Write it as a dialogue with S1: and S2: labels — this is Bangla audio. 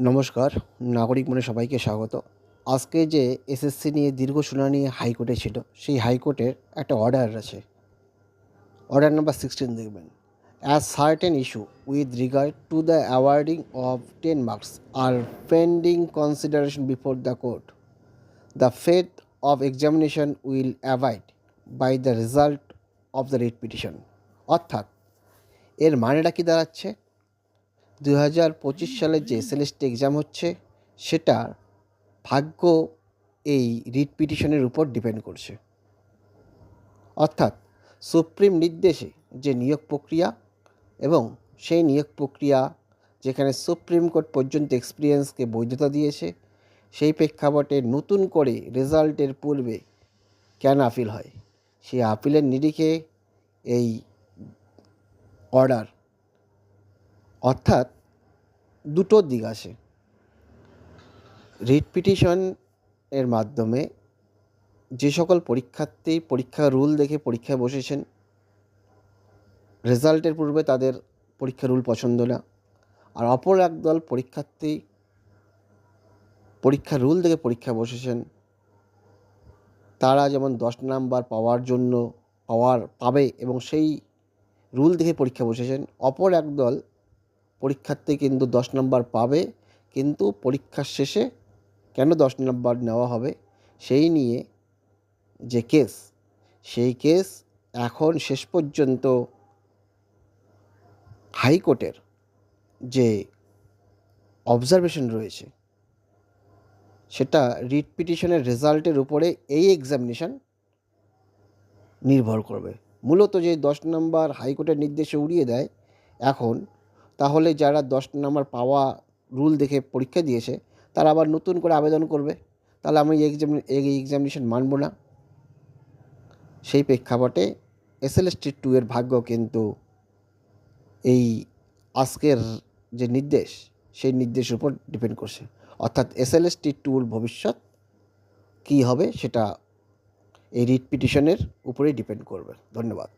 S1: নমস্কার, নাগরিক মনে সবাইকে স্বাগত। আজকে যে এসএসসি নিয়ে দীর্ঘ শুনানি হাইকোর্টে ছিল, সেই হাইকোর্টের একটা অর্ডার আছে। অর্ডার নাম্বার 16 দেখবেন। As certain issue with regard to the awarding of 10 marks are pending consideration before the court, the fate of examination will abide by the result of the writ petition. অর্থাৎ এর মানেটা কি দাঁড়াচ্ছে? 2025 সালের যে এসএলএসটি এক্সাম হচ্ছে, সেটার ভাগ্য এই রিট পিটিশনের উপর ডিপেন্ড করছে। অর্থাৎ সুপ্রিম নির্দেশে যে নিয়োগ প্রক্রিয়া এবং সেই নিয়োগ প্রক্রিয়া যেখানে সুপ্রিম কোর্ট পর্যন্ত এক্সপিরিয়েন্সকে বৈধতা দিয়েছে, সেই প্রেক্ষাপটে নতুন করে রেজাল্টের পূর্বে কেন আপিল হয়, সেই আপিলের নিরিখে এই অর্ডার। অর্থাৎ দুটো দিক আছে। রিট পিটিশন এর মাধ্যমে যে সকল পরীক্ষার্থী পরীক্ষার রুল দেখে পরীক্ষায় বসেছেন, রেজাল্টের পূর্বে তাদের পরীক্ষার রুল পছন্দ না, আর অপর একদল পরীক্ষার্থী পরীক্ষার রুল দেখে পরীক্ষায় বসেছেন, তারা যেমন 10 নাম্বার পাবে এবং সেই রুল দেখে পরীক্ষা বসেছেন। অপর একদল পরীক্ষার্থী কিন্তু 10 নাম্বার পাবে, কিন্তু পরীক্ষার শেষে কেন 10 নাম্বার নেওয়া হবে সেই নিয়ে যে কেস, সেই কেস এখন শেষ পর্যন্ত হাইকোর্টের যে অবজারভেশন রয়েছে, সেটা রিট পিটিশনের রেজাল্টের উপরে এই এক্সামিনেশন নির্ভর করবে। মূলত যে 10 নম্বর হাইকোর্টের নির্দেশে উড়িয়ে দেয় এখন, তাহলে যারা 10 নম্বর পাওয়া রুল দেখে পরীক্ষা দিয়েছে, তারা আবার নতুন করে আবেদন করবে, তাহলে আমি এই এক্সামিনেশন মানব না। সেই প্রেক্ষাপটে এসএলএসটি 2 এর ভাগ্য কিন্তু এই আজকের যে নির্দেশ, সেই নির্দেশের উপর ডিপেন্ড করছে। অর্থাৎ এসএলএসটি 2 ভবিষ্যৎ কী হবে সেটা এই রিট পিটিশনের উপরেই ডিপেন্ড করবে। ধন্যবাদ।